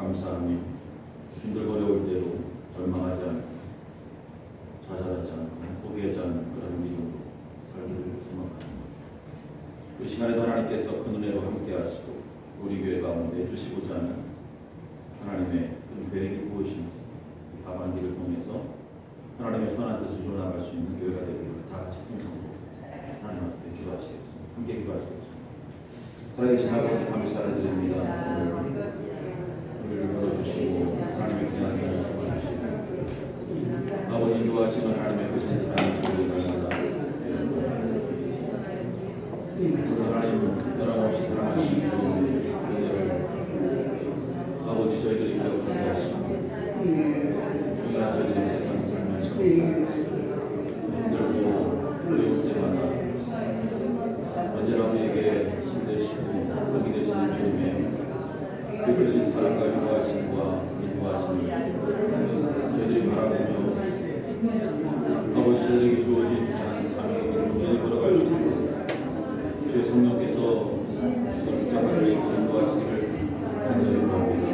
감사하니 힘들고 어려울 때도 절망하지 않고 좌절하지 않고 포기하지 않는 그런 믿음으로 살기를 소망합니다. 이 시간에도 하나님께서 큰 은혜로 함께 하시고 우리 교회 가운데 주시고자 하는 하나님의 큰 계획이 무엇인지 하반기를 통해서 하나님의 선한 뜻을 이루어나갈 수 있는 교회가 되기를 다 같이 통성으로 하나님 앞에 기도하시겠습니다. 함께 기도하시겠습니다. 살아계신 아버지 감사를 드립니다. 우리를 걸어주시고 하나님의 귀한 은혜를 주시고 아버지 인도하시는 하나님의 크신 사랑을 주시옵나이다. 하나님 변함없이 사랑하시는 주님의 은혜를 아버지 저희들이 기억하게 하시고 그러나 저희들이 세상 살면서 힘들고 어려울 때마다 언제나 우리에게 힘되시고 덕이 되시는 주님의 그 크신 사랑과 인도하심과 인도하심을 저희들이 바라보며 아버지 저희에게 주어진 하나님 삶의 길을 온전히 걸어갈 수 있도록 주의 성령께서 그걸 붙잡아 주시고 인도하시기를 간절히 바랍니다.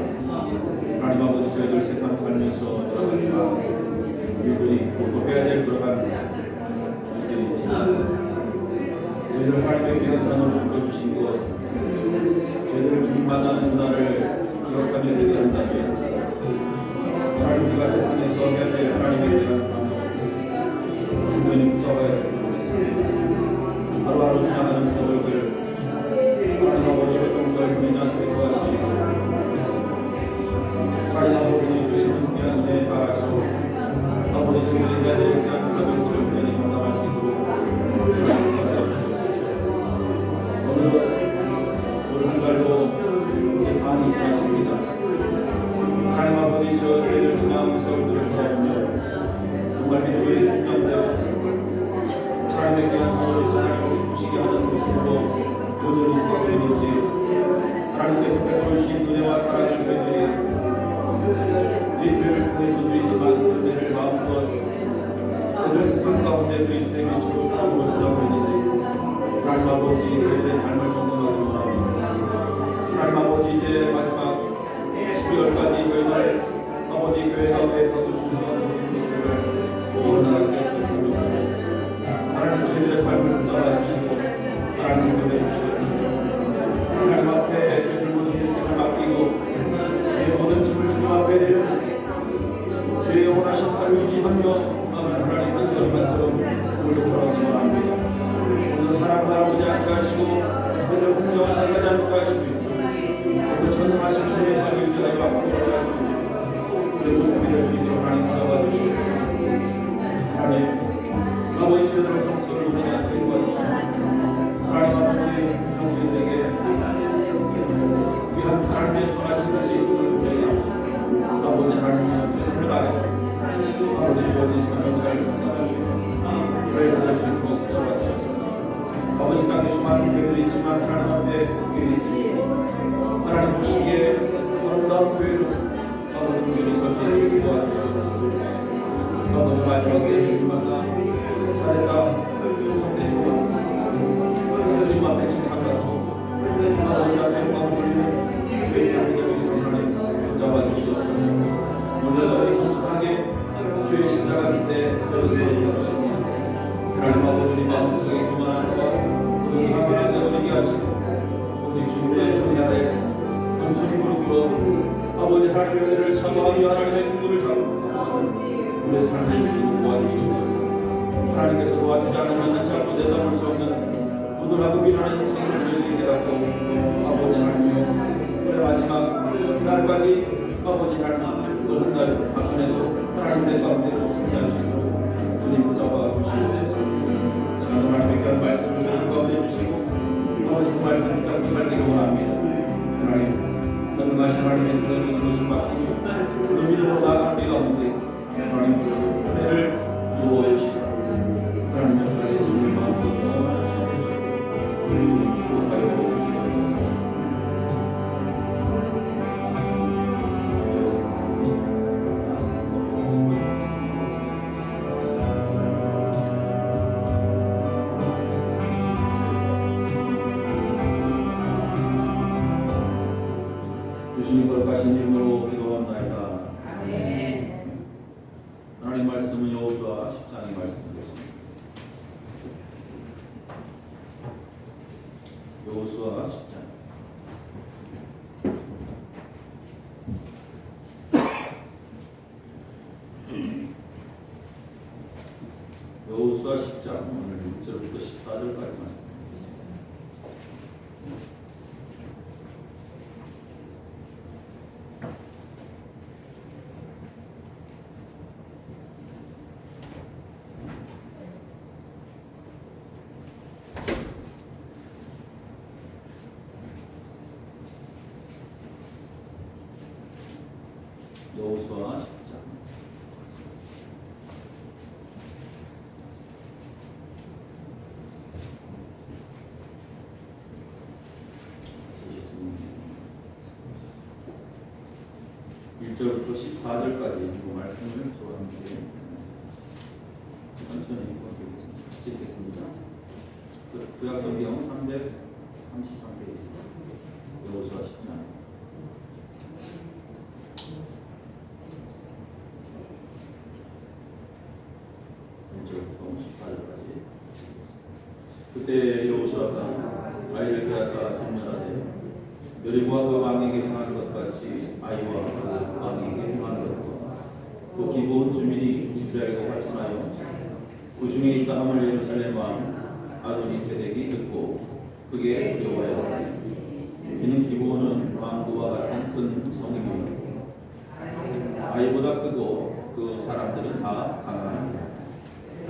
하나님 아버지 저희들 세상 살면서 여러 가지 일들이 있고 또 해야 될 여러 가지 일들이 있지만 저희들 하나님의 귀한 자녀를 불러주신 것 저희들을 주님 만나는 그날을 기억하며 기도한다면 하나님 우리가 세상에서 해야 될 하나님의 귀한 삶을 온전히 붙잡아야 될 줄 믿습니다. 하루하루 지나가는 세월을 하나님 아버지의 성수를 보내지 않게 도와주시고 하나님 아버지 주시는 귀한 은혜에 따라서 아버지 저희들이 해야 될 귀한 사명들을 온전히 감당할 수 있도록 하나님 오늘 한 달도 이제 반이 지났습니다. 하나님 아버지 저희들 지나온 세월들을 돌아보며 정말 믿음의 생명되어 하나님의 귀한 자녀로서 하나님을 기쁘시게 하는 모습으로 여전히 수고하는지 하나님께서 베풀어주신 은혜와 사랑을 저희들이 이 교회를 통해서 드리지만 그 은혜를 마음껏 그들 세상 가운데 그리스도의 빛으로 사랑으로 전하고 있는지 하나님 아버지 저희들의 삶을 점검하기 원합니다. 하나님 아버지 이제 마지막 12월까지 저희들 아버지 교회 가운데 거두시는 것들을 원하게 하나님 저희들의 삶을 붙잡아 주시고 하나님 인도해 주시옵소서. 하나님 앞에 저희들 모든 일생을 맡기고 내 모든 짐을 주님 앞에 내려 주의 영원하신 팔을 유지하며 하나님 한결만큼 오늘도 돌아오기 원합니다. 오늘 사랑을 나누지 않게 하시고 그들의 공정을 나가지 않게 하시고 또 전능하신 주님의 팔을 유지하여 앞으로 걸어가시고 그의 모습이 될 수 있도록 하나님 도와주시옵소서. 하나님 아버지 저희들의 성숙을 보내지 않게 도와주시고 하나님 아버지 저희들에게 귀한 삶의 선하신 것이 있음을 우리에게 아버지 하나님의 최선을 다하겠습니다. 아버지 주어진 시간을 감사하시고 교회를 할 수 있도록 붙잡아주셨습니다. 아버지 땅에 수많은 교회들이 있지만 하나님 앞에 교회 있습니다. 하나님 보시기에 아름다운 교회로 아버지 온전히 설 수 있도록 도와주시옵소서. 아버지 마지막에 주님 만나 잘했다 충성된 좋아 주님 앞에 칭찬받고 아버지 앞에 영광 돌리는 교회 삶이 될 수 있도록 하나님 붙잡아주시옵소서. 오늘도 성숙하게 주의 십자가 밑에 저를 세워주시고 하나님 아버지 마음속에 교만한 것 모든 상태를 내어버리게 하시고 오직 주님의 은혜 아래 단순히 무릎 꿇어 아버지 하나님의 은혜를 사모하며 하나님의 긍휼을 잡으면서 우리의 삶을 주시고 도와주시옵소서. 하나님께서 도와주지 않으면 참고 내다볼 수 없는 부들하고 비난하는 인생을 저희들이 깨닫고 아버지 하나님의 올해 마지막 날까지 아버지 하나님 또 한 달 한편에도 하나님의 가운데로 승리할 수 있도록 주님 붙잡아 주시옵소서. 지금도 하나님의 귀한 말씀을 그 가운데 주시고 아버지 그 말씀 붙잡고 살기를 원합니다. 하나님 전능하신 하나님의 손에 눈을 맡기고 그 믿음으로 나아가는 데 가운데 하나님 은혜를 부어주시옵소서. 하나님의 사랑의 주님의 마음으로 도와주시옵소서. 우리 주님 축복하여 주시옵소서. 주님 거룩하신 이름으로 기도합나이다. 하나님 말씀은 여호수아 10장의 말씀이겠습니다. 여호수아 10장. 여호수아 10장 오늘 6절부터 14절까지 말씀드리겠습니다. 여호수아 10장 (1절부터 14절까지) 그 말씀을 저와 함께 천천히 읽겠습니다. 구약성경 333페이지 여호수아 10장 1절부터 14절까지. 그때 여호수아가 아이를 빼앗아 진멸하되 여리고와 그 왕에게 행한 것 같이 아이와 그 왕에게 행한 것과 또 기브온 주민이 이스라엘과 같이나요 그 중에 있다 함을 예루살렘 왕 아도니세덱이 듣고 그게 두려워하였으니 이는 기브온은 왕도와 같은 큰 성이며 아이보다 크고 그 사람들은 다 강하니라.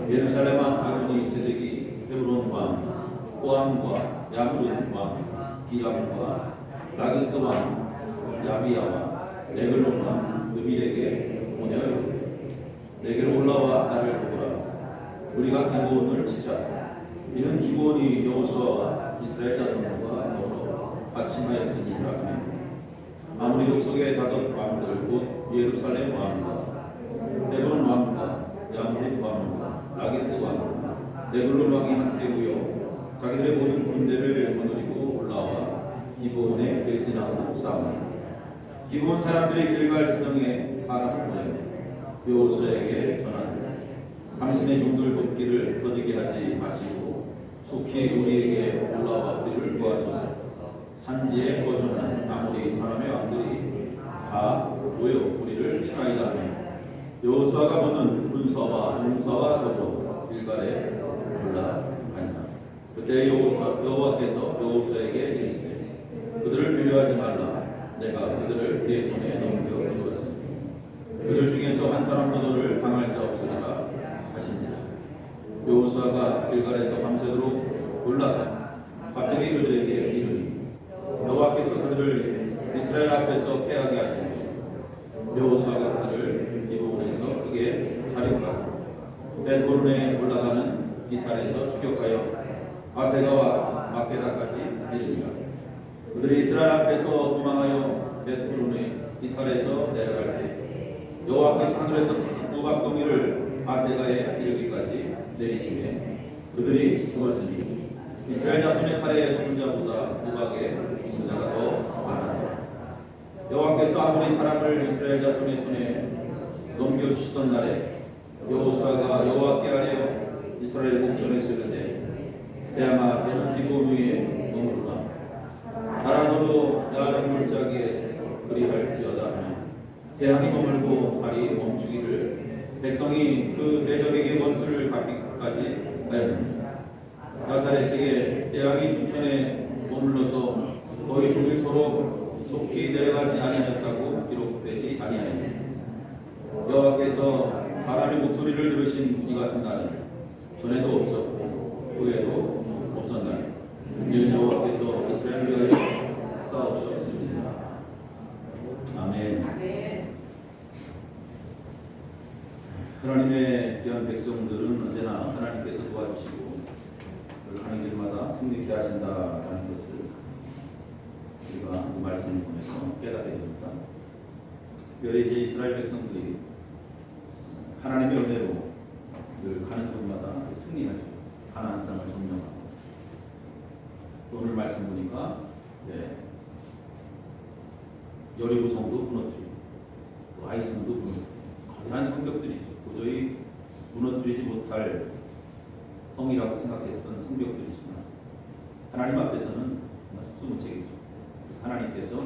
예루살렘 왕 아도니세덱이 헤브론 왕 호암과 야브른 왕 비람과 라기스 왕 야비야와 에글론 왕 느빌에게 오냐요 내게로 올라와 나를 보거라. 우리가 기브온을 치자. 이는 기브온이 여호수아와 이스라엘 자손과 더불어 받침하였으니라. 아무리 족속의 5 왕들 곧 예루살렘 왕과 헤브론 왕과 야브른 왕과 라기스 왕과 에글론 왕이 함께 모여 자기들의 모든 군대를 거느리고 올라와 기브온에 대진하고 싸우니 기브온 사람들이 길갈 지정에 사람을 보내며 여호수아에게 전하되 당신의 종들 돕기를 거두게 하지 마시고 속히 우리에게 올라와 우리를 도와소서. 산지에 거주하는 아모리 사람의 왕들이 다 모여 우리를 치라이다 하며 여호수아가 보는 군사와 용사와 더불어 길갈에 올라간다. 그때 여호와께서 여호수아에게 이르시되 그들을 두려워하지 말라. 내가 그들을 내 손에 넘겨 주었으니 그들 중에서 한 사람도 너를 당할 자 없으리라 하시니라. 여호수아가 길갈에서 밤새도록 올라가 갑자기 그들에게 이르니 여호와께서 그들을 이스라엘 앞에서 패하게 하시니 여호수아가 그들을 기브온에서 크게 사륙하고 벳호론에 올라가는 기탈에서 추격하여 아세가와 막게다까지 이르니라. 그들이 이스라엘 앞에서 도망하여 벳호론의 기탈에서 내려갈 때 여호와께서 하늘에서 우박덩이를 아세가에 이르기까지 내리시매 그들이 죽었으니 이스라엘 자손의 칼에 죽은 자보다 우박에 죽은 자가 더 많았다. 여호와께서 아무리 사람을 이스라엘 자손의 손에 넘겨주시던 날에 여호수아가 여호와께 아뢰어 이스라엘 목전에 이르되 대항아 너는 기브온 위에 머무르라. 나라 너도 야른 골짜기에 그리할지어다 하며 대항이 머물고 발이 멈추기를 백성이 그 대적에게 원수를 갚기까지 하였느니라. 나사렛 책에 대항이 중천에 머물러서 거의 종일토록 속히 내려가지 아니하였다고 기록되지 아니하였느니라. 여호와께서 사람의 목소리를 들으신 이 같은 날은 전에도 없었고 후에도 없었나니 이는 여호와께서 이스라엘을 위하여 싸우셨습니다. 아멘. 하나님의 귀한 백성들은 언제나 하나님께서 도와주시고 가는 길마다 승리케 하신다라는 것을 우리가 이 말씀을 통해서 깨닫게 됩니다. 특별히 이제 이스라엘 백성들이 하나님의 은혜로 늘 가는 길마다 승리하죠. 가나안 땅을 점령하고 오늘 말씀 보니까 여리고 성도 무너뜨리고 또 아이 성도 무너뜨리고 거대한 성벽들이죠. 도저히 무너뜨리지 못할 성이라고 생각했던 성벽들이지만 하나님 앞에서는 정말 속수무책이죠. 그래서 하나님께서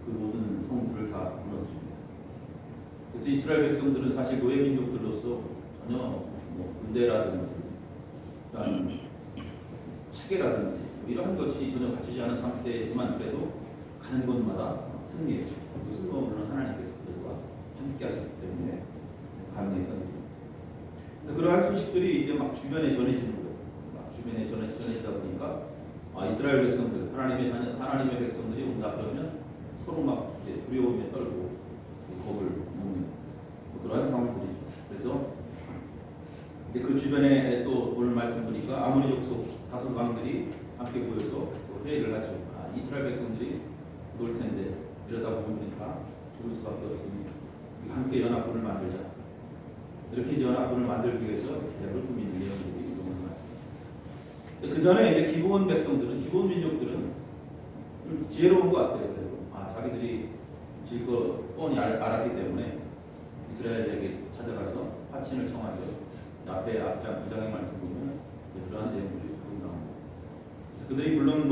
그 모든 성들을 다 무너뜨립니다. 그래서 이스라엘 백성들은 사실 노예 민족들로서 전혀 군대라든지 체계라든지 이러한 것이 전혀 갖추지 않은 상태지만 그래도 가는 곳마다 승리했죠. 그것은 물론 하나님께서 그들과 함께 하셨기 때문에 가능했던 일입니다. 그래서 그러한 소식들이 이제 막 주변에 전해지는 거예요. 막 주변에 전해지다 보니까 이스라엘 백성들, 하나님의 백성들이 온다 그러면 서로 막 이제 두려움에 떨고 겁을 먹는 그러한 상황들이죠. 그래서 이제 그 주변에 또 오늘 말씀 보니까 아모리 족속 다섯 왕들이 함께 모여서 또 회의를 하죠. 이스라엘 백성들이 놀 텐데 이러다 보면 다 죽을 수밖에 없으니 함께 연합군을 만들자. 이렇게 연합군을 만들기 위해서 계획을 꾸미는 내용들이 오늘 말씀. 그 전에 이제 기브온 백성들은, 기브온 민족들은 지혜로운 것 같아요. 그래도 자기들이 질 거 뻔히 알았기 때문에 이스라엘에게 찾아가서 화친을 청하죠. 앞에 앞장 9장의 말씀 보면 그러한 내용들이 나옵니다. 그래서 그들이 물론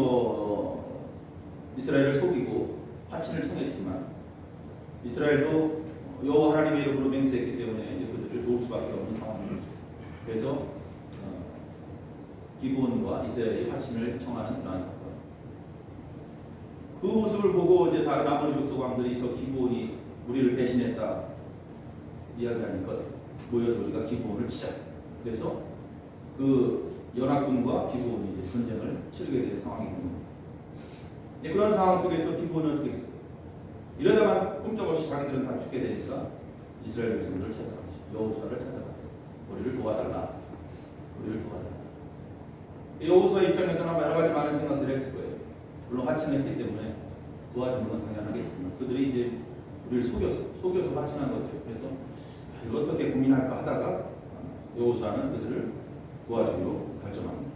이스라엘을 속이고 화친을 청했지만 이스라엘도 여호와 하나님의 이름으로 맹세했기 때문에 이제 그들을 도울 수밖에 없는 상황이죠. 그래서 기브온과 이스라엘이 화친을 청하는 그러한 사건. 그 모습을 보고 이제 다른 아모리 족속 왕들이 저 기브온이 우리를 배신했다 이야기하니까 모여서 우리가 기브온을 치자. 그래서 그 연합군과 기브온이 이제 전쟁을 치르게 된 상황이 됩니다. 그런 상황 속에서 기브온은 어떻게 했어요? 이러다가 꼼짝없이 자기들은 다 죽게 되니까 이스라엘 백성들을 찾아가죠. 여호수아를 찾아가죠. 우리를 도와달라. 우리를 도와달라. 여호수아 입장에서는 여러 가지 많은 생각들을 했을 거예요. 물론 화친했기 때문에 도와주는 건 당연하겠지만 그들이 이제 우리를 속여서 화친한 거죠. 그래서 이거 어떻게 고민할까 하다가 여호수아는 그들을 도와주기로 결정합니다.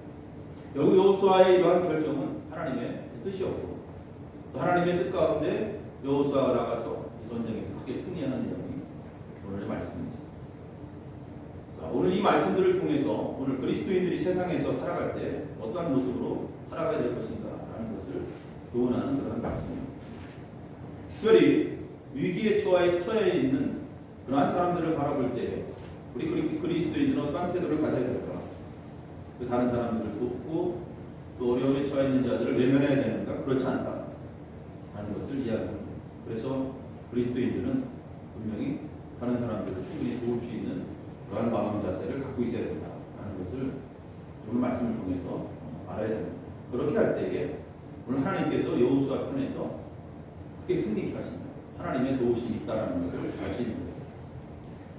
결국 여호수아의 이러한 결정은 하나님의 뜻이었고 또 하나님의 뜻 가운데 여호수아가 나가서 이 전쟁에서 크게 승리하는 내용이 오늘의 말씀이죠. 자, 오늘 이 말씀들을 통해서 오늘 그리스도인들이 세상에서 살아갈 때 어떠한 모습으로 살아가야 될 것인가 라는 것을 교훈하는 그런 말씀입니다. 특별히 위기에 처해 있는 그러한 사람들을 바라볼 때 우리 그리스도인들은 어떠한 태도를 가져야 될까? 그 다른 사람들을 돕고 또 어려움에 처해 있는 자들을 외면해야 되는가? 그렇지 않다 라는 것을 이야기합니다. 그래서 그리스도인들은 분명히 다른 사람들을 충분히 도울 수 있는 그러한 마음 자세를 갖고 있어야 된다 라는 것을 오늘 말씀을 통해서 알아야 됩니다. 그렇게 할 때에 오늘 하나님께서 여호수아 편에서 크게 승리케 하신다. 하나님의 도우심이 있다는 것을 알 수 있는 거예요.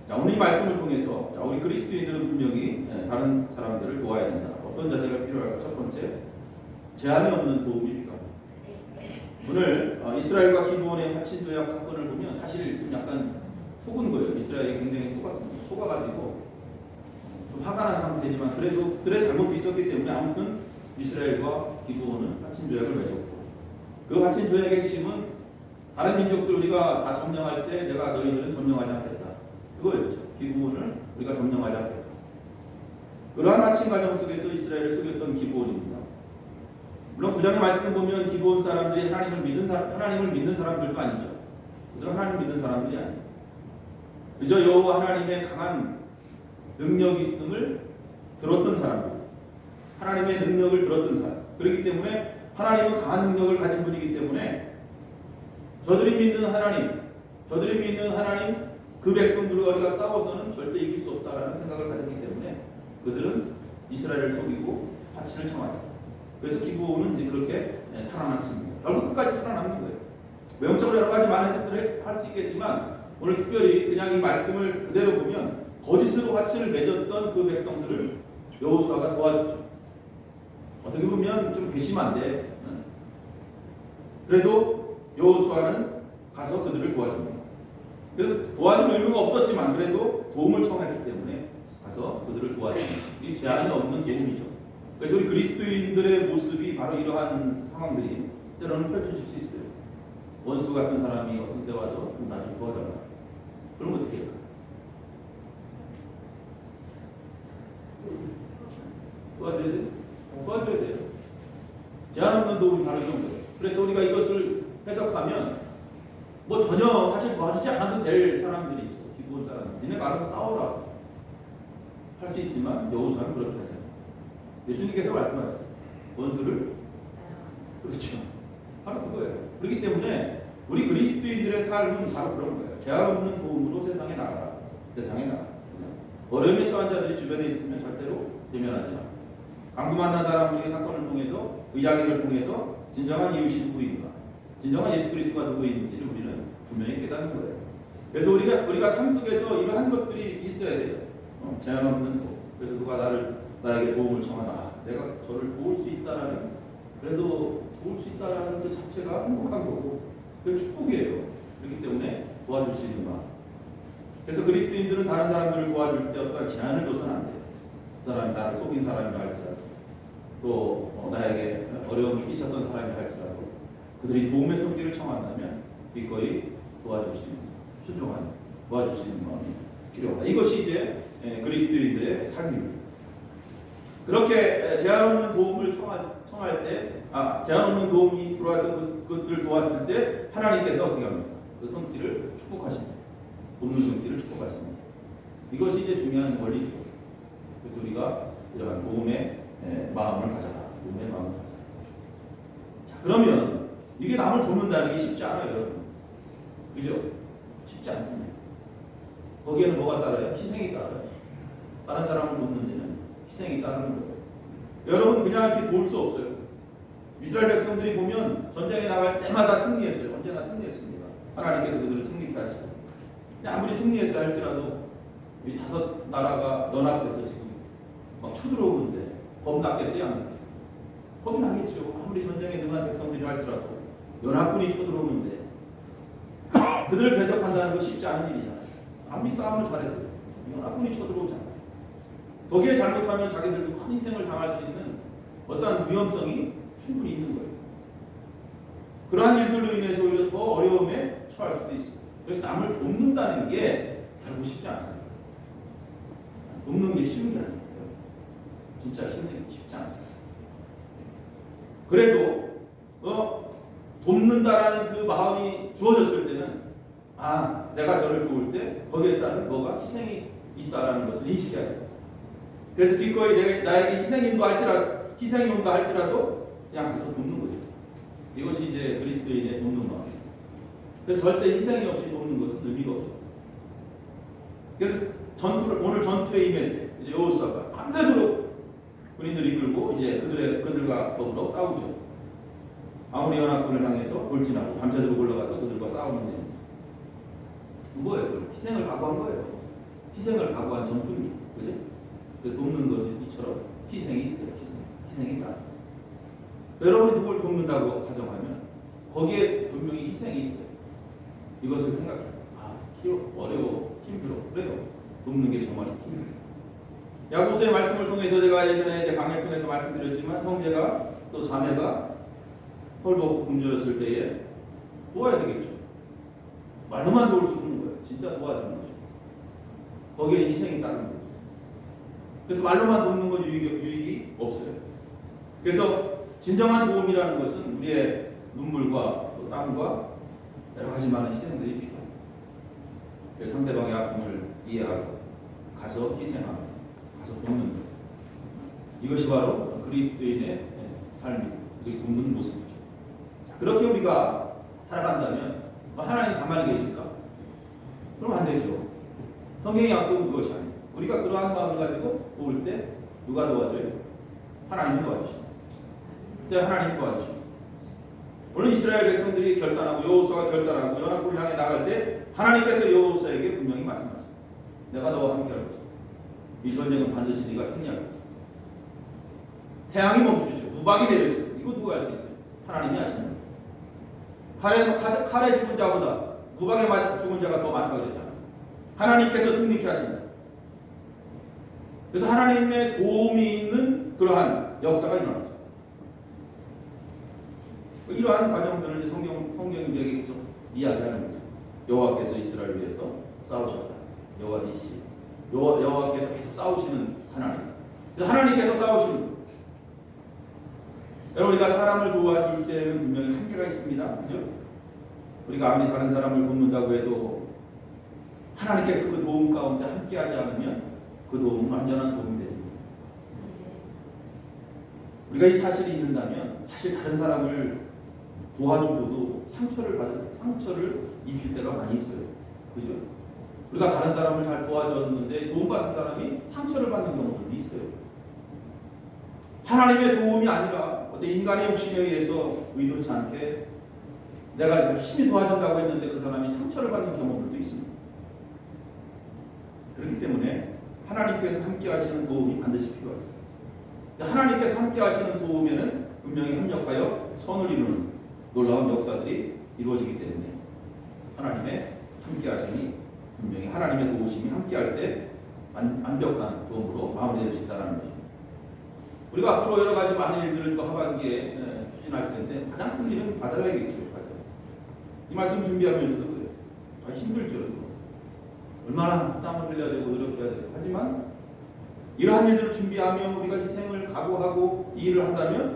자, 오늘 이 말씀을 통해서 우리 그리스도인들은 분명히 다른 사람들을 도와야 된다. 어떤 자세가 필요할까? 첫 번째, 제한이 없는 도움이 필요합니다. 오늘 이스라엘과 기브온의 화친 조약 사건을 보면 사실 좀 약간 속은 거예요. 이스라엘이 굉장히 속았습니다. 속아가지고 좀 화가 난 상태지만 그래도 그들의 잘못도 있었기 때문에 아무튼 이스라엘과 기브온은 화친 조약을 맺었고 그 화친 조약의 핵심은 다른 민족들 우리가 다 점령할 때 내가 너희들은 점령하지 않겠다. 그거였죠. 기브온을 우리가 점령하지 않겠다. 그러한 화친 과정 속에서 이스라엘을 속였던 기브온입니다. 물론 구장의 말씀 보면 기브온 사람들이 하나님을 믿는 사람들도 아니죠. 그들은 하나님 믿는 사람들이 아니에요. 그저 여호와 하나님의 강한 능력이 있음을 들었던 사람들, 하나님의 능력을 들었던 사람. 그렇기 때문에 하나님은 강한 능력을 가진 분이기 때문에 저들이 믿는 하나님 그 백성들과 우리가 싸워서는 절대 이길 수 없다라는 생각을 가졌기 때문에 그들은 이스라엘을 속이고 화친을 청하죠. 그래서 기브온은 이제 그렇게 살아남습니다. 결국 끝까지 살아남는 거예요. 외형적으로 여러 가지 많은 해석들을 할 수 있겠지만 오늘 특별히 그냥 이 말씀을 그대로 보면 거짓으로 화친을 맺었던 그 백성들을 여호수아가 도와줬죠. 어떻게 보면 좀 괘씸한데 그래도 여호수아는 가서 그들을 도와줍니다. 그래서 도와줄 의무가 없었지만 그래도 도움을 청했기 때문에 가서 그들을 도와줍니다. 이 제한이 없는 도움이죠. 그래서 우리 그리스도인들의 모습이 바로 이러한 상황들이 때로는 펼쳐질 수 있어요. 원수 같은 사람이 어떤 데 와서 나 좀 도와달라. 그럼 어떻게 해요? 도와줘야 돼요? 도와줘야 돼요. 제한 없는 도움이 바로 이런 거예요. 그래서 우리가 이것을 해석하면 뭐 전혀 사실 도와주지 않아도 될 사람들이 있죠. 기본 사람. 니네가 알아서 싸워라. 할 수 있지만 여호수아는 그렇게 하잖아요. 예수님께서 말씀하셨죠. 원수를 그렇죠. 바로 그거예요. 그렇기 때문에 우리 그리스도인들의 삶은 바로 그런 거예요. 제한 없는 도움으로 세상에 나가라. 세상에 나가. 어려움에 처한 자들이 주변에 있으면 절대로 대면하지 마. 강도 만난 사람 우리의 사건을 통해서 이야기를 통해서 진정한 이웃이 누구인가, 진정한 예수 그리스도가 누구인지를 우리는 분명히 깨닫는 거예요. 그래서 우리가 삶 속에서 이러한 것들이 있어야 돼요. 제한 없는 도움. 그래서 누가 나에게 도움을 청하나, 내가 저를 도울 수 있다라는, 그래도 도울 수 있다라는 그 자체가 행복한 거고, 그게 축복이에요. 그렇기 때문에 도와줄 수 있는 마음. 그래서 그리스도인들은 다른 사람들을 도와줄 때 어떤 제한을 둬서는 안 돼요. 그 사람이 나를 속인 사람이라 할지라도, 또 나에게 어려움을 끼쳤던 사람이라 할지라도, 그들이 도움의 손길을 청한다면 기꺼이 도와줄 수 있는, 순종한 도와줄 수 있는 마음이 필요하다. 이것이 이제 그리스도인들의 삶입니다. 그렇게 제한 없는 도움을 청할 때, 제한 없는 도움이 들어와서 그것을 도왔을 때 하나님께서 어떻게 합니까? 그 손길을 축복하십니다. 돕는 손길을 축복하십니다. 이것이 이제 중요한 원리죠. 그래서 우리가 이러한 도움의 마음을 가져라. 도움의 마음을 가져라. 자, 그러면 이게 남을 돕는다는 게 쉽지 않아요, 여러분. 그죠? 쉽지 않습니다. 거기에는 뭐가 따라요? 희생이 따라요. 다른 사람을 돕는 데는 희생이 따르는 거예요. 여러분 그냥 이렇게 도울 수 없어요. 이스라엘 백성들이 보면 전쟁에 나갈 때마다 승리했어요. 언제나 승리했습니다. 하나님께서 그들을 승리케 하시고. 근데 아무리 승리했다 할지라도 이 다섯 나라가 연합해서 지금 막 쳐들어오는데 겁났겠어요? 안 났겠어요? 겁이 나겠죠. 아무리 전쟁에 능한 백성들이 할지라도 연합군이 쳐들어오는데 그들을 대적한다는 건 쉽지 않은 일이잖아요. 아무리 싸움을 잘해도 연합군이 쳐들어오잖아요. 거기에 잘못하면 자기들도 큰 희생을 당할 수 있는 어떠한 위험성이 충분히 있는 거예요. 그러한 일들로 인해서 오히려 더 어려움에 처할 수도 있어요. 그래서 남을 돕는다는 게 결국 쉽지 않습니다. 돕는 게 쉬운 게 아니에요. 진짜 쉽지 않습니다. 그래도 돕는다라는 그 마음이 주어졌을 때는 내가 저를 도울 때 거기에 따른 뭐가 희생이 있다라는 것을 인식해야 돼요. 그래서 기꺼이 나에게 희생이 온다 할지라도 그냥 가서 돕는 거죠. 이것이 이제 그리스도인의 돕는 마음. 그래서 절대 희생이 없이 돕는 것은 의미가 없죠. 그래서 오늘 전투에 임할 때 이제 여호수아가 밤새도록 군인들을 이끌고 이제 그들과 더불어 싸우죠. 아무리 연합군을 향해서 돌진하고 밤새도록 올라가서 그들과 싸우는데 뭐예요? 희생을 각오한 거예요. 희생을 각오한 전투입니다. 그죠? 그래서 돕는 것이처럼 희생이 있어요. 희생이 있다. 여러분이 누굴 돕는다고 가정하면 거기에 분명히 희생이 있어요. 이것을 생각해요. 어려워, 힘들어. 그래요. 돕는 게 정말 힘들어요. 야고보서의 말씀을 통해서 제가 예전에 강의를 통해서 말씀드렸지만 형제가 또 자매가 헐벗고 굶주렸을 때에 도와야 되겠죠. 말로만 도울 수 있는 거예요. 진짜 도와야 되는 거죠. 거기에 희생이 따르는 거죠. 그래서 말로만 돕는 건 유익이 없어요. 그래서 진정한 도움이라는 것은 우리의 눈물과 또 땀과 여러 가지 많은 희생들이 필요합니다. 그래서 상대방의 아픔을 이해하고 가서 희생하고 가서 돕는 것. 이것이 바로 그리스도인의 삶이고 이것이 돕는 모습이죠. 그렇게 우리가 살아간다면 하나님 가만히 계실까? 그럼 안 되죠. 성경의 약속은 그것이 아니에요. 우리가 그러한 마음을 가지고 도울 때 누가 도와줘요? 하나님이 도와주십니다. 그때 하나님이 도와주십니다. 오늘 이스라엘 백성들이 결단하고 여호수아가 결단하고 연합군을 향해 나갈 때 하나님께서 여호수아에게 분명히 말씀하십니다. 내가 너와 함께 할 것이다. 이 전쟁은 반드시 네가 승리할 것이다. 태양이 멈추죠. 우박이 내려져. 이거 누가 할 수 있어요? 하나님이 하시는 거예요. 칼에 죽은 자보다 우박에 맞아 죽은 자가 더 많다고 그랬잖아요. 하나님께서 승리케 하신다. 그래서 하나님의 도움이 있는 그러한 역사가 일어나죠. 이러한 과정들을 이제 성경이 우리에게 계속 이야기하는 거죠. 여호와께서 이스라엘을 위해서 싸우셨다. 여호와 니시. 여호와께서 계속 싸우시는 하나님. 하나님께서 싸우시는 거. 여러분, 우리가 사람을 도와줄 때는 분명히 한계가 있습니다. 그죠? 우리가 아무리 다른 사람을 돕는다고 해도 하나님께서 그 도움 가운데 함께하지 않으면 그 도움은 완전한 도움이 됩니다. 우리가 이 사실이 있는다면 사실 다른 사람을 도와주고도 상처를 입힐 때가 많이 있어요. 그죠? 우리가 다른 사람을 잘 도와줬는데 도움받은 사람이 상처를 받는 경우도 있어요. 하나님의 도움이 아니라 어떤 인간의 욕심에 의해서 의도치 않게 내가 열심히 도와준다고 했는데 그 사람이 상처를 받는 경우들도 있습니다. 그렇기 때문에 하나님께서 함께 하시는 도움이 반드시 필요하죠. 하나님께서 함께 하시는 도움에는 분명히 협력하여 선을 이루는 놀라운 역사들이 이루어지기 때문에 하나님의 함께 하심이 분명히 하나님의 도우심이 함께 할 때 완벽한 도움으로 마무리될 수 있다는 것입니다. 우리가 앞으로 여러 가지 많은 일들을 또 하반기에 추진할 텐데 가장 큰 일은 바자회겠죠. 이 말씀 준비하면서도 그래요. 힘들죠. 얼마나 땀을 흘려야 되고 노력해야 되고 하지만 이러한 일들을 준비하며 우리가 희생을 각오하고 이 일을 한다면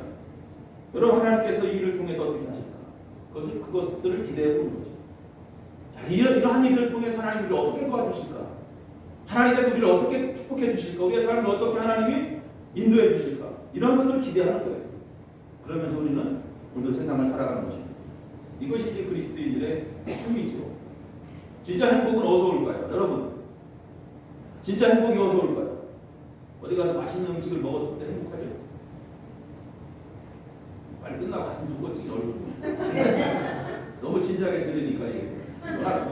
여러분 하나님께서 이 일을 통해서 어떻게 하실까? 그것들을 기대해 보는 거죠. 자, 이러한 일들을 통해서 하나님 우리를 어떻게 도와주실까? 하나님께서 우리를 어떻게 축복해 주실까? 우리의 삶을 어떻게 하나님이 인도해 주실까? 이런 것들을 기대하는 거예요. 그러면서 우리는 오늘도 세상을 살아가는 것입니다. 이것이 이제 그리스도인들의 꿈이죠. 진짜 행복은 어디서 올까요? 여러분, 진짜 행복이 어디서 올까요? 어디 가서 맛있는 음식을 먹었을 때 행복하죠? 빨리 끝나고 갔으면 좋겠지, 얼굴. 너무 진지하게 들으니까 이게 워낙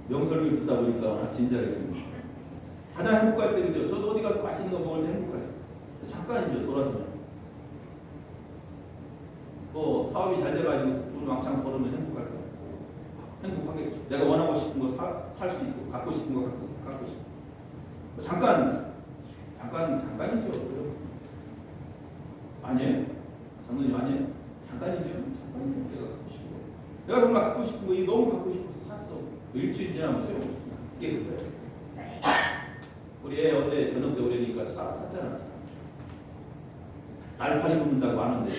명설을 듣다 보니까 워낙 진지하게 들으니까. 가장 행복할 때 그죠? 저도 어디 가서 맛있는 거 먹을 때 행복하죠. 잠깐이죠, 돌아서면. 사업이 잘 돼가지고 돈 왕창 벌으면 행복할까요? 행복하겠죠. 내가 원하고 싶은 거 살 수 있고 갖고 싶은 거 갖고 싶고 잠깐이죠. 아니에요? 장로님 아니에요? 잠깐이죠. 내가 갖고 싶은 거. 내가 정말 갖고 싶은 거 이거 너무 갖고 싶어서 샀어. 일주일 지나면 소용없습니다. 이게 그거예요. 우리 애 어제 저녁 때 오려니까 차 샀잖아. 날파리 굽는다고 하는데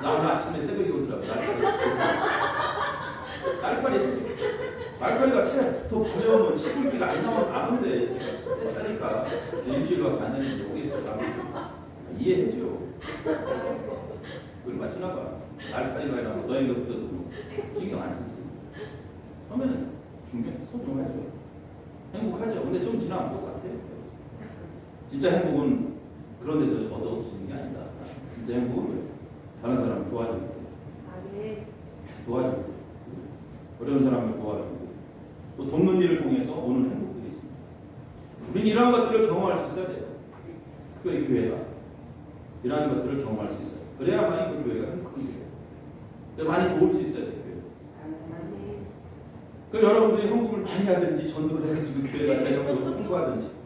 나 오늘 아침에 새벽에 오더라고. 날파리가 차에 더 가져오면 시골길 안 나오면 아는데 제가 차니까 일주일밖에 안 됐는데 오겠어. 이해해줘. 얼마 지나봐. 날파리가 이러면 너희 것도 신경 안 쓰지. 그러면은 소중하죠. 행복하죠. 근데 좀 지나면 똑같아요. 진짜 행복은 그런 데서 얻어지는 게 아니다. 진짜 행복은 다른 사람을 도와주고 도와주고 어려운 사람을 도와주고 또 돕는 일을 통해서 오는 행복들이 있습니다. 우리는 이러한 것들을 경험할 수 있어야 돼요. 특별히 교회가 이러한 것들을 경험할 수 있어요. 그래야만이 그 교회가 행복한 교회예요. 많이 도울 수 있어야 돼요. 그럼 여러분들이 헌금을 많이 하든지 전도를 해가지고 교회가 재정적으로 풍부하든지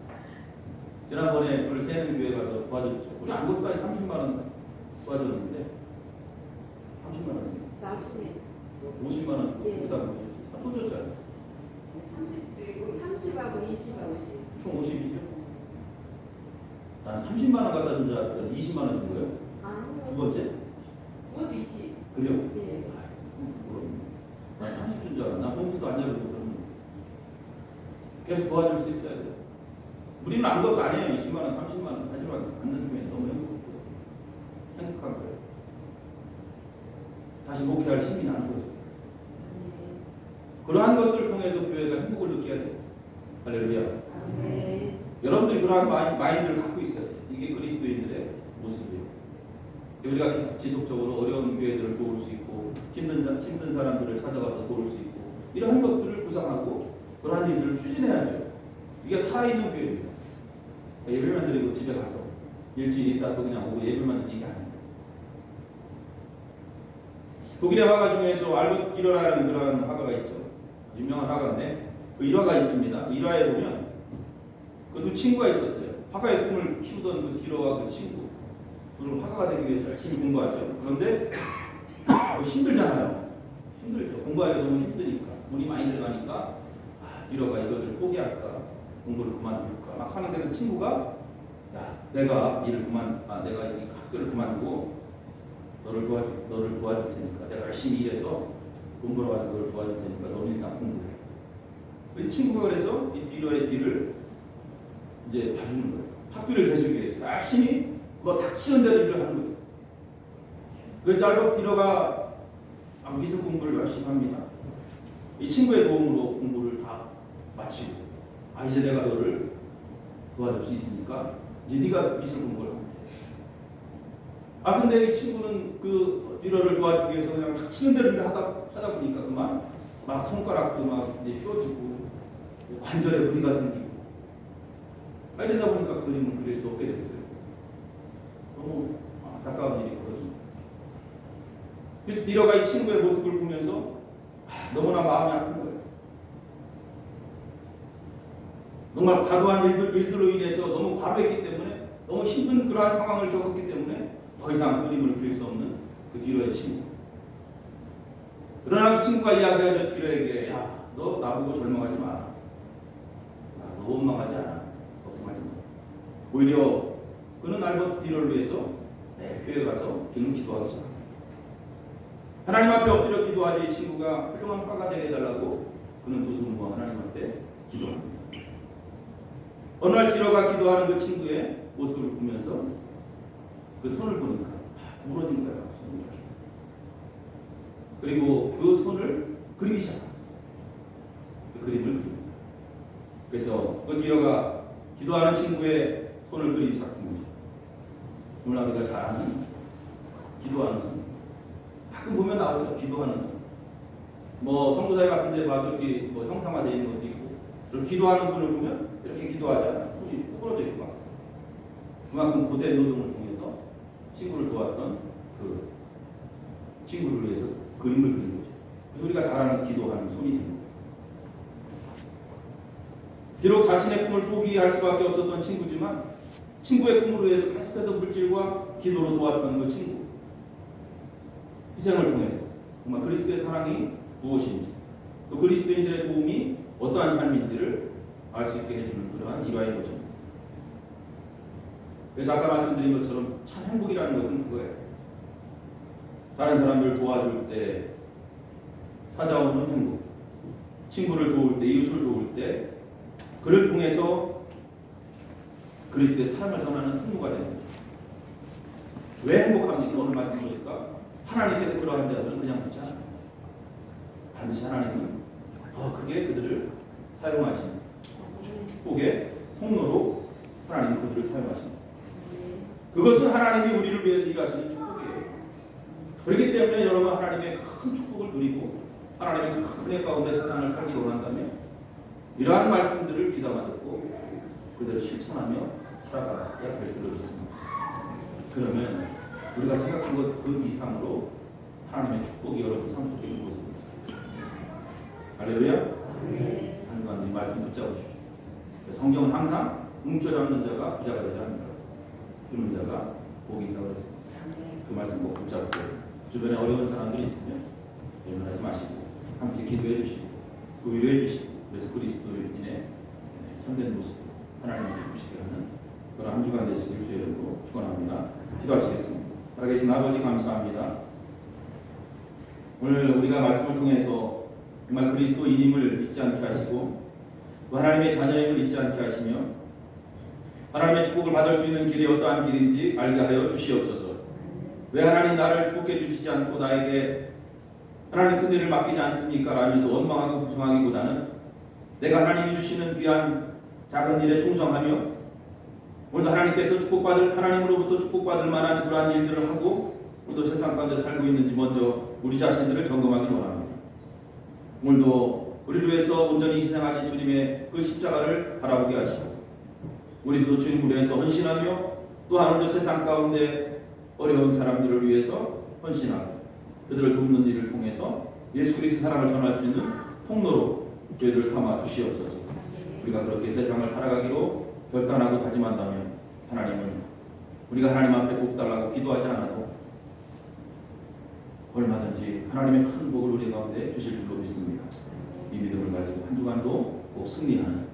지난번에 우리 세는 교회 가서 도와줬죠. 우리 아무것도 아닌 30만 원 도와줬는데 30만 원 나중에 50만 원 부담 또 줬잖아요. 30하고 20하고 50. 총 50이죠. 난 30만 원 갖다 준 줄 알았더니 20만 원 준 거예요? 아니요. 두 번째? 그것도 20. 그래요? 예. 난 30 준 줄 알았나? 난 봉투도 안 열고 계속 도와줄 수 있어야 돼요. 우리는 아무것도 아니에요. 20만 원, 30만 원 하지만 받는 후에 너무 행복한 거예요. 다시 목회할 힘이 나는 거죠. 그러한 것들을 통해서 교회가 행복을 느껴야 돼요. 할렐루야. 여러분들이 그러한 마인드를 갖고 있어야 돼요. 이게 그리스도인들의 모습이에요. 우리가 계속 지속적으로 어려운 교회들을 도울 수 있고 힘든 사람들을 찾아가서 도울 수 있고 이러한 것들을 구상하고 그러한 일들을 추진해야죠. 이게 살아있는 교회입니다. 예배만 드리고 집에 가서 일주일 있다 또 그냥 오고 예배만 드리는 게 아니에요. 독일의 화가 중에서 알버트 디러라는 그런 화가가 있죠. 유명한 화가인데 그 일화가 있습니다. 일화에 보면 그 두 친구가 있었어요. 화가의 꿈을 키우던 그 디러와 그 친구 그런 화가가 되기 위해서 열심히 공부하죠. 그런데 힘들잖아요. 힘들죠. 공부하기가 너무 힘드니까. 돈이 많이 들어가니까 뒤로가 이것을 포기할까, 공부를 그만둘까 막 하는데 그 친구가 내가 이 학교를 그만두고 너를 도와줄 테니까, 내가 열심히 일해서 돈 벌어가지고 너를 도와줄 테니까 너는 일단 공부해. 이 친구가 그래서 이 뒤로의 뒤를 이제 봐주는 거예요. 학교를 대주기 위해서 열심히 닥치는 대로 일을 하는 거죠. 그래서 알고 뒤로가 미술 공부를 열심히 합니다. 이 친구의 도움으로 공부를 다 마치고, 이제 내가 너를 도와줄 수 있으니까 이제 네가 미술 공부를 하면 돼. 근데 이 친구는 그 뒤로를 도와주기 위해서 그냥 닥치는 대로 일을 하다 보니까 그만 막 손가락도 막 이제 휘어지고 관절에 무리가 생기고 이러다 보니까 그림을 그릴 수 없게 됐어요. 너무 안타까운 일이 벌어집니다. 그래서 뒤로가 이 친구의 모습을 보면서 너무나 마음이 아픈 거예요. 정말 과도한 일들로 인해서 너무 과로했기 때문에, 너무 힘든 그러한 상황을 겪었기 때문에 더 이상 그림을 그릴 수 없는 그 뒤로의 친구. 그러나 그 친구가 이야기하죠. 뒤로에게, 너 나보고 절망하지 마라. 너 원망하지 않아. 걱정하지 마. 오히려 그는 알버트 뒤로를 위해서 교회 가서 기도하기 시작합니다. 하나님 앞에 엎드려 기도하지. 이 친구가 훌륭한 화가 되게 해달라고 그는 두 손 모아 하나님 앞에 기도합니다. 어느 날 뒤로가 기도하는 그 친구의 모습을 보면서 그 손을 보니까 부러진 거예요. 손이 이렇게. 그리고 그 손을 그리기 시작합니다. 그 그림을 그립니다. 그래서 그 뒤로가 기도하는 친구의 손을 그린 작품이죠. 오늘 우리가 잘 아는 기도하는 손. 가끔 보면 나오죠. 기도하는 손. 선교사회 같은 데 봐도 이렇게 형상화되어 있는 것도 있고, 그리고 기도하는 손을 보면 이렇게 기도하지 않아요. 손이 꼬부러져 있고 막. 그만큼 고된 노동을 통해서 친구를 도왔던 그 친구를 위해서 그림을 그린 거죠. 우리가 잘 아는 기도하는 손이 되는 거예요. 비록 자신의 꿈을 포기할 수밖에 없었던 친구지만, 친구의 꿈을 위해서 계속해서 물질과 기도로 도왔던 그 친구. 희생을 통해서 정말 그리스도의 사랑이 무엇인지, 또 그리스도인들의 도움이 어떠한 삶인지를 알 수 있게 해주는 그러한 일화인 것입니다. 그래서 아까 말씀드린 것처럼 참 행복이라는 것은 그거예요. 다른 사람들 도와줄 때 찾아오는 행복, 친구를 도울 때, 이웃을 도울 때 그를 통해서 그리스도의 삶을 전하는 행복가 되는 거죠. 왜 행복합니까? 오늘 말씀 보니까 하나님께서 그러한 자들은 그냥 두지 않아요. 반드시 하나님은 더 크게 그들을 사용하시는 축복의 통로로 하나님은 그들을 사용하십니다. 그것은 하나님이 우리를 위해서 일하시는 축복이에요. 그렇기 때문에 여러분, 하나님의 큰 축복을 누리고 하나님의 큰 은혜 가운데 세상을 살기 원한다면 이러한 말씀들을 귀담아 듣고 그대로 실천하며 살아가야 될 줄로 믿습니다. 그러면 우리가 생각한 것 그 이상으로 하나님의 축복이 여러분 삶 속에 있는 것입니다. 할렐루야. 하나님 이 말씀 붙잡으십시오. 성경은 항상 움켜잡는 자가 부자가 되지 않는다. 주는 자가 복이 있다고 했습니다. 그 말씀 꼭 붙잡고 주변에 어려운 사람들이 있으면 외면하지 마시고 함께 기도해 주시고 위로해 주시고, 그래서 그리스도인의 참된 모습 하나님을 기쁘시게 하는 그런 한 주간 되시길 주의 이름으로 축원합니다. 기도하시겠습니다. 살아계신 아버지 감사합니다. 오늘 우리가 말씀을 통해서 정말 그리스도인임을 잊지 않게 하시고 또 하나님의 자녀임을 잊지 않게 하시며 하나님의 축복을 받을 수 있는 길이 어떠한 길인지 알게 하여 주시옵소서. 왜 하나님 나를 축복해 주시지 않고 나에게 하나님 큰 일을 맡기지 않습니까? 라면서 원망하고 불평하기보다는 내가 하나님이 주시는 귀한 작은 일에 충성하며 오늘도 하나님께서 하나님으로부터 축복받을 만한 그러한 일들을 하고 오늘도 세상 가운데 살고 있는지 먼저 우리 자신들을 점검하기 원합니다. 오늘도 우리를 위해서 온전히 희생하신 주님의 그 십자가를 바라보게 하시고 우리도 주님을 위해서 헌신하며 또한 오늘도 세상 가운데 어려운 사람들을 위해서 헌신하고 그들을 돕는 일을 통해서 예수 그리스도 사랑을 전할 수 있는 통로로 저희들을 삼아 주시옵소서. 우리가 그렇게 세상을 살아가기로 결단하고 다짐한다면 하나님은 우리가 하나님 앞에 복 달라고 기도하지 않아도 얼마든지 하나님의 큰 복을 우리 가운데 주실 줄로 믿습니다. 이 믿음을 가지고 한 주간도 꼭 승리하는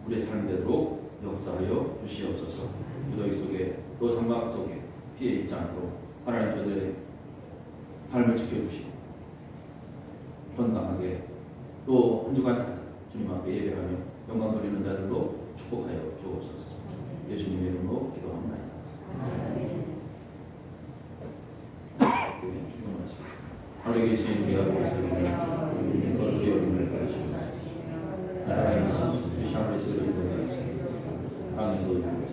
우리의 삶이 되도록 역사하여 주시옵소서. 무더위 속에 또 장막 속에 피해 있지 않도록 하나님 저들의 삶을 지켜주시고 건강하게 또 한 주간 살 주님 앞에 예배하며 영광 돌리는 자들로 축복하여 주옵소서. 예수님의 이름으로 기도합니다. 하늘에 계신 우리 아버지 이름으로 거룩히 여김을 받으시옵소서. 나라가 임하시옵소서. 주시 하늘에서 이루어지옵소서. 땅에서